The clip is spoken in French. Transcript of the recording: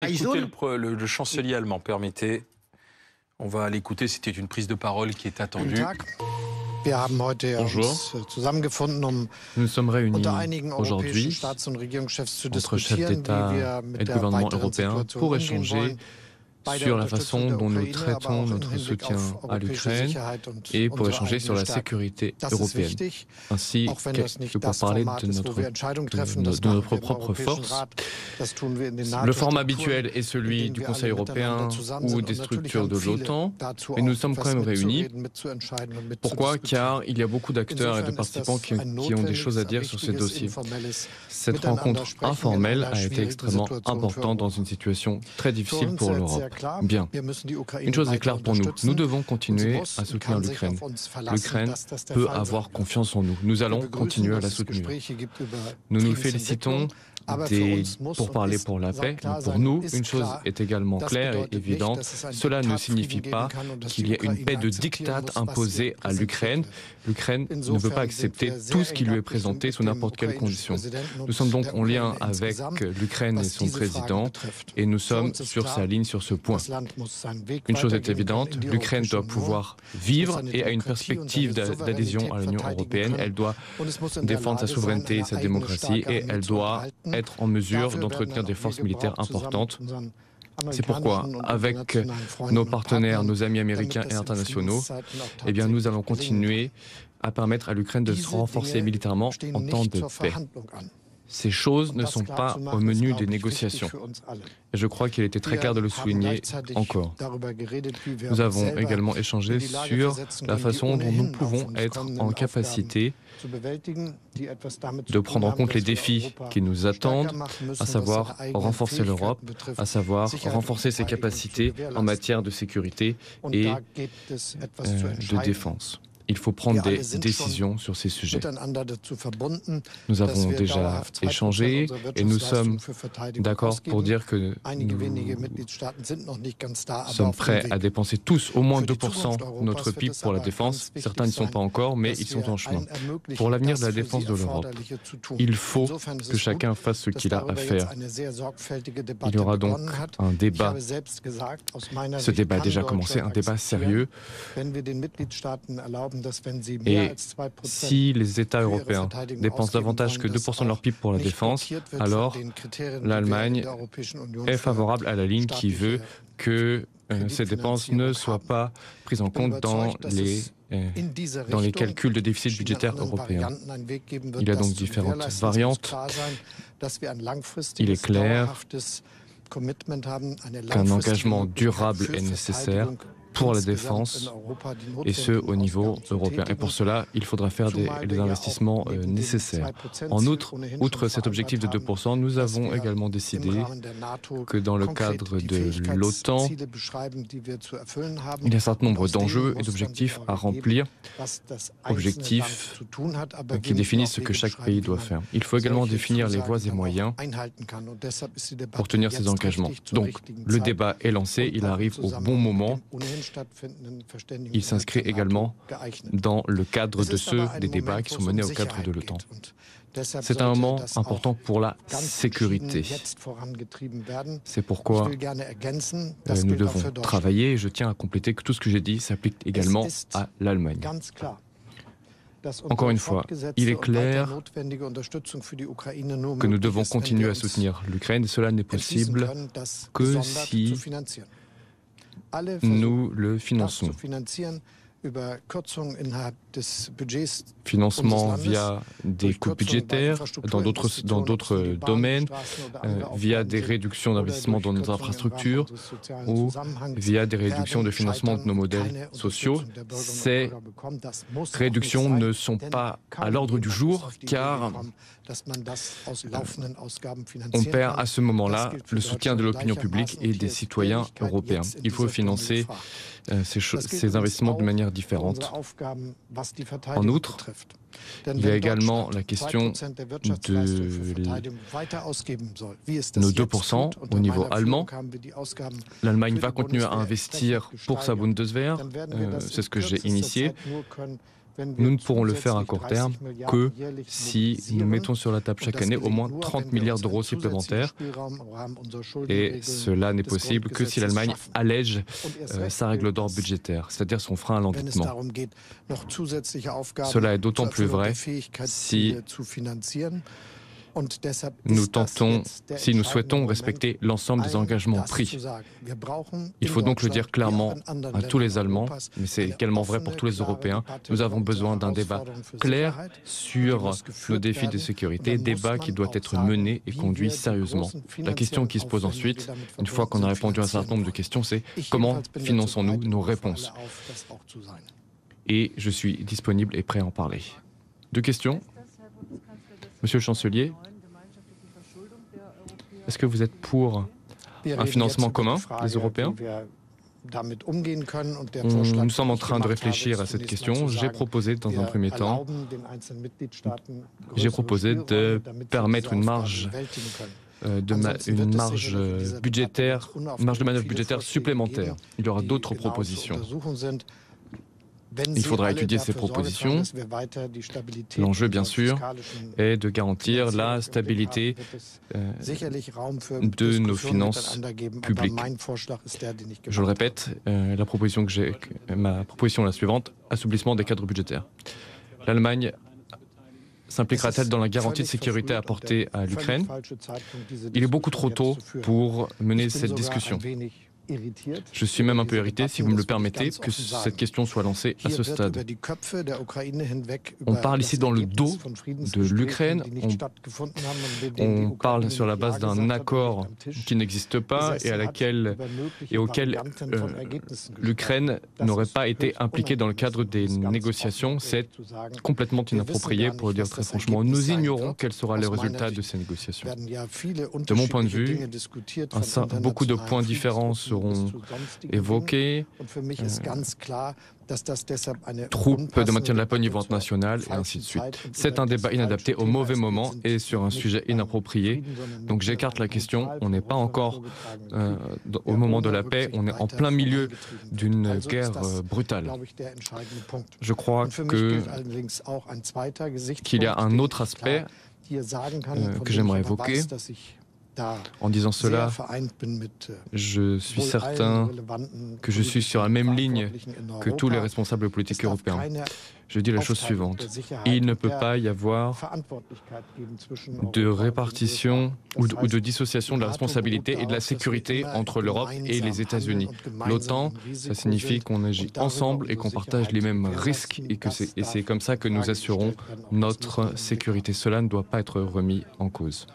Écoutez le chancelier allemand, permettez. On va l'écouter, c'était une prise de parole qui est attendue. Bonjour. Nous sommes réunis aujourd'hui entre chefs d'État et de gouvernement européens pour échanger sur la façon dont nous traitons notre soutien à l'Ukraine et pour échanger sur la sécurité européenne, ainsi que pour parler de notre propre force. Le format habituel est celui du Conseil européen ou des structures de l'OTAN, mais nous sommes quand même réunis. Pourquoi? Car il y a beaucoup d'acteurs et de participants qui ont des choses à dire sur ces dossiers. Cette rencontre informelle a été extrêmement importante dans une situation très difficile pour l'Europe. Bien. Une chose est claire pour nous. Nous devons continuer à soutenir l'Ukraine. L'Ukraine peut avoir confiance en nous. Nous allons continuer à la soutenir. Nous nous félicitons pour parler pour la paix. Mais pour nous, une chose est également claire et évidente. Cela ne signifie pas qu'il y ait une paix de diktat imposée à l'Ukraine. L'Ukraine ne peut pas accepter tout ce qui lui est présenté sous n'importe quelle condition. Nous sommes donc en lien avec l'Ukraine et son président et nous sommes sur sa ligne sur ce point. Une chose est évidente, l'Ukraine doit pouvoir vivre et a une perspective d'adhésion à l'Union européenne. Elle doit défendre sa souveraineté et sa démocratie et elle doit être en mesure d'entretenir des forces militaires importantes. C'est pourquoi, avec nos partenaires, nos amis américains et internationaux, eh bien, nous allons continuer à permettre à l'Ukraine de se renforcer militairement en temps de paix. Ces choses ne sont pas au menu des négociations. Et je crois qu'il était très clair de le souligner encore. Nous avons également échangé sur la façon dont nous pouvons être en capacité de prendre en compte les défis qui nous attendent, à savoir renforcer l'Europe, à savoir renforcer ses capacités en matière de sécurité et de défense. Il faut prendre des décisions sur ces sujets. Nous avons déjà échangé et nous sommes d'accord pour dire que nous sommes prêts à dépenser tous au moins 2% de notre PIB pour la défense. Certains n'y sont pas encore, mais ils sont en chemin. Pour l'avenir de la défense de l'Europe, il faut que chacun fasse ce qu'il a à faire. Il y aura donc un débat. Ce débat a déjà commencé, un débat sérieux. Et si les États européens dépensent davantage que 2% de leur PIB pour la défense, alors l'Allemagne est favorable à la ligne qui veut que ces dépenses ne soient pas prises en compte dans les calculs de déficit budgétaire européen. Il y a donc différentes variantes. Il est clair qu'un engagement durable est nécessaire pour la défense, et ce, au niveau européen. Et pour cela, il faudra faire les investissements nécessaires. En outre cet objectif de 2%, nous avons également décidé que dans le cadre de l'OTAN, il y a un certain nombre d'enjeux et d'objectifs à remplir, objectifs qui définissent ce que chaque pays doit faire. Il faut également définir les voies et moyens pour tenir ces engagements. Donc, le débat est lancé, il arrive au bon moment. Il s'inscrit également dans le cadre des débats qui sont menés au cadre de l'OTAN. C'est un moment important pour la sécurité. C'est pourquoi nous devons travailler et je tiens à compléter que tout ce que j'ai dit s'applique également à l'Allemagne. Encore une fois, il est clair que nous devons continuer à soutenir l'Ukraine et cela n'est possible que si nous le finançons. Financement via des coupes budgétaires dans d'autres domaines, via des réductions d'investissement dans nos infrastructures ou via des réductions de financement de nos modèles sociaux. Ces réductions ne sont pas à l'ordre du jour car on perd à ce moment-là le soutien de l'opinion publique et des citoyens européens. Il faut financer ces investissements de manière différente. En outre, il y a également la question de nos 2% au niveau allemand. L'Allemagne va continuer à investir pour sa Bundeswehr, c'est ce que j'ai initié. Nous ne pourrons le faire à court terme que si nous mettons sur la table chaque année au moins 30 milliards d'euros supplémentaires. Et cela n'est possible que si l'Allemagne allège sa règle d'or budgétaire, c'est-à-dire son frein à l'endettement. Cela est d'autant plus vrai si nous souhaitons respecter l'ensemble des engagements pris. Il faut donc le dire clairement à tous les Allemands, mais c'est également vrai pour tous les Européens. Nous avons besoin d'un débat clair sur nos défis de sécurité, débat qui doit être mené et conduit sérieusement. La question qui se pose ensuite, une fois qu'on a répondu à un certain nombre de questions, c'est comment finançons-nous nos réponses? Et je suis disponible et prêt à en parler. Deux questions. Monsieur le chancelier, est-ce que vous êtes pour un financement commun des Européens? Nous sommes en train de réfléchir à cette question. J'ai proposé dans un premier temps, de permettre une marge de manœuvre budgétaire supplémentaire. Il y aura d'autres propositions. Il faudra étudier ces propositions. L'enjeu, bien sûr, est de garantir la stabilité de nos finances publiques. Je le répète, ma proposition est la suivante, assouplissement des cadres budgétaires. L'Allemagne s'impliquera-t-elle dans la garantie de sécurité apportée à l'Ukraine? Il est beaucoup trop tôt pour mener cette discussion. Je suis même un peu irrité, si vous me le permettez, que cette question soit lancée à ce stade. On parle ici dans le dos de l'Ukraine, on parle sur la base d'un accord qui n'existe pas et auquel l'Ukraine n'aurait pas été impliquée dans le cadre des négociations. C'est complètement inapproprié, pour le dire très franchement. Nous ignorons quel sera le résultat de ces négociations. De mon point de vue, beaucoup de points différents seront évoqués, troupes de maintien de la paix au niveau international, et ainsi de suite. C'est un débat inadapté au mauvais moment et sur un sujet inapproprié. Donc j'écarte la question. On n'est pas encore au moment de la paix, on est en plein milieu d'une guerre brutale. Je crois qu'il y a un autre aspect que j'aimerais évoquer. En disant cela, je suis certain que je suis sur la même ligne que tous les responsables politiques européens. Je dis la chose suivante. Il ne peut pas y avoir de répartition ou de dissociation de la responsabilité et de la sécurité entre l'Europe et les États-Unis. L'OTAN, ça signifie qu'on agit ensemble et qu'on partage les mêmes risques et c'est comme ça que nous assurons notre sécurité. Cela ne doit pas être remis en cause.